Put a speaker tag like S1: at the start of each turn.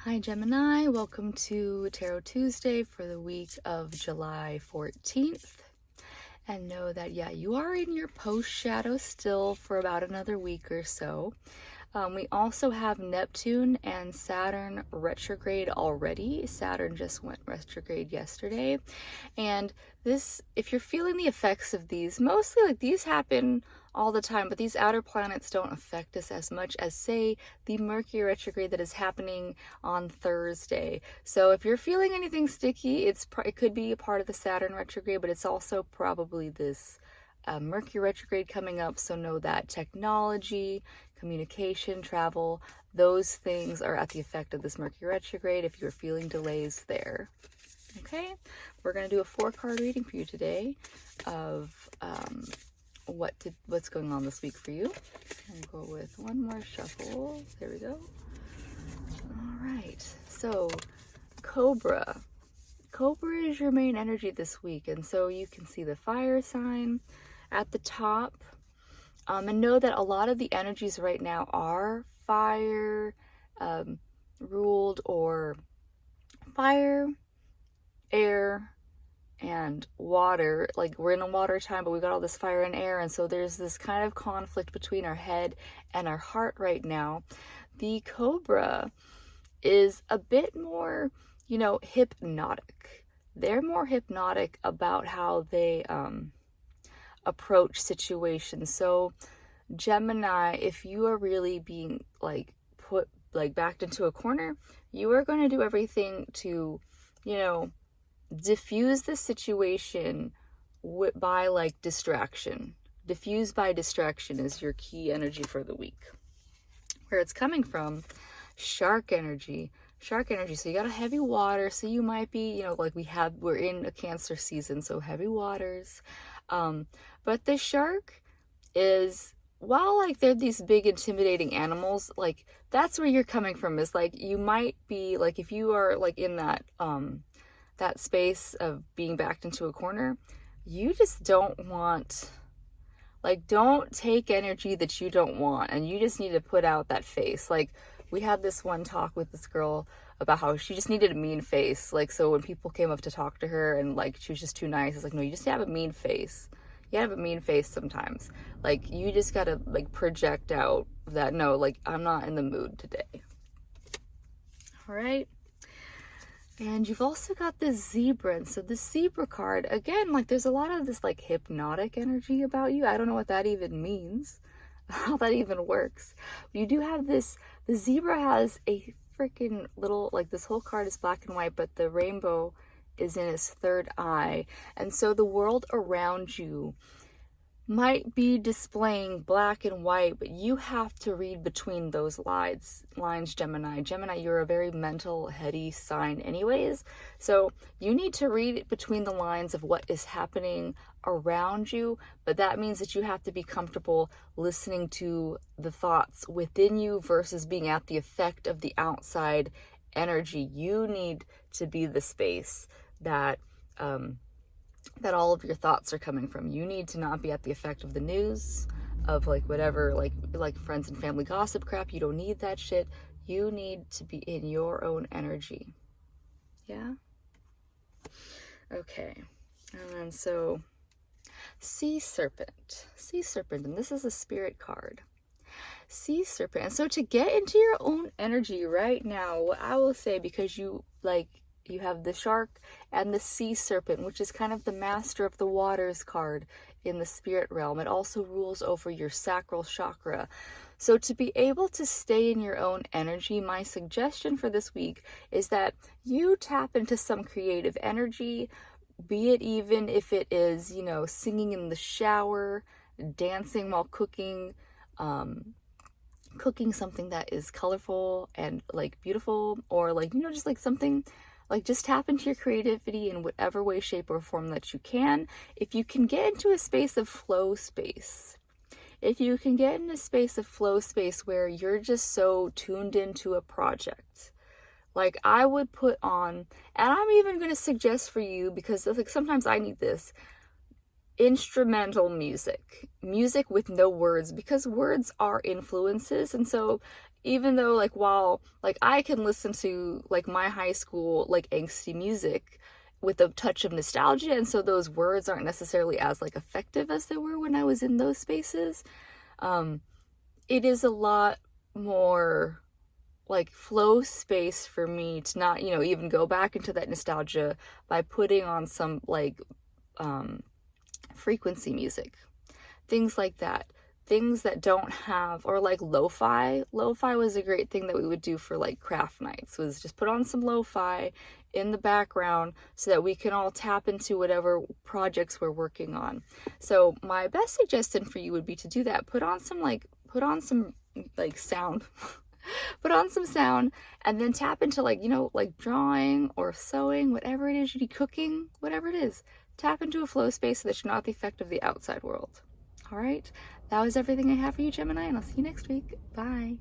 S1: Hi Gemini, welcome to Tarot Tuesday for the week of July 14th. And know that, you are in your post shadow still for about another week or so. We also have Neptune and Saturn retrograde already. Saturn just went retrograde yesterday. And this, if you're feeling the effects of these, mostly like these happen all the time, but these outer planets don't affect us as much as, say, the Mercury retrograde that is happening on Thursday. So if you're feeling anything sticky, it could be a part of the Saturn retrograde, but it's also probably this Mercury retrograde coming up. So know that technology, communication, travel, those things are at the effect of this Mercury retrograde if you're feeling delays there. Okay, we're going to do a 4-card reading for you today of what's going on this week for you. We'll go with one more shuffle. There we go. All right, so Cobra. Cobra is your main energy this week, and so you can see the fire sign at the top. And know that a lot of the energies right now are fire ruled, or fire, air, and water. Like, we're in a water time, but we got all this fire and air, and so there's this kind of conflict between our head and our heart right now. The Cobra is a bit more, hypnotic. They're more hypnotic about how they approach situations. So Gemini, if you are really being put backed into a corner, you are going to do everything to diffuse the situation by distraction. Diffuse by distraction is your key energy for the week. Where it's coming from, shark energy. So you got a heavy water, so you might be, we're in a Cancer season, so heavy waters. But the shark is, while they're these big intimidating animals, that's where you're coming from, is you might be if you are in that that space of being backed into a corner, you just don't want, don't take energy that you don't want, and you just need to put out that face. We had this one talk with this girl about how she just needed a mean face. So when people came up to talk to her and she was just too nice, it's no, you just have a mean face. You have a mean face sometimes. You just gotta project out that, no, I'm not in the mood today. All right. And you've also got the zebra. And so the zebra card, again, there's a lot of this hypnotic energy about you. I don't know what that even means, how that even works. But you do have this, the zebra has a freaking little, this whole card is black and white, but the rainbow is in its third eye. And so the world around you might be displaying black and white, but you have to read between those lines, Gemini. Gemini, you're a very mental, heady sign anyways. So you need to read between the lines of what is happening around you, but that means that you have to be comfortable listening to the thoughts within you versus being at the effect of the outside energy. You need to be the space that that all of your thoughts are coming from. You need to not be at the effect of the news, of whatever, friends and family gossip crap. You don't need that shit. You need to be in your own energy. Yeah? Okay. And then so, Sea Serpent, and this is a spirit card. Sea Serpent. And so to get into your own energy right now, what I will say, because you have the shark and the sea serpent, which is kind of the master of the waters card in the spirit realm. It also rules over your sacral chakra. So to be able to stay in your own energy, my suggestion for this week is that you tap into some creative energy, be it even if it is, singing in the shower, dancing while cooking, cooking something that is colorful and beautiful, or just something. Just tap into your creativity in whatever way, shape, or form that you can. If you can get into a space of flow space, where you're just so tuned into a project, I would put on, and I'm even going to suggest for you, because sometimes I need this, instrumental music with no words, because words are influences. And so even though like while like I can listen to like my high school like angsty music with a touch of nostalgia, and so those words aren't necessarily as like effective as they were when I was in those spaces. It is a lot more like flow space for me to not, you know, even go back into that nostalgia by putting on some like frequency music, things like that, things that don't have, or like lo-fi. Lo-fi was a great thing that we would do for like craft nights, was just put on some lo-fi in the background so that we can all tap into whatever projects we're working on. So my best suggestion for you would be to do that. Put on some sound. Put on some sound, and then tap into like, you know, like drawing or sewing, whatever it is you do, cooking, whatever it is. Tap into a flow space so that you're not the effect of the outside world. All right, that was everything I have for you, Gemini, and I'll see you next week. Bye.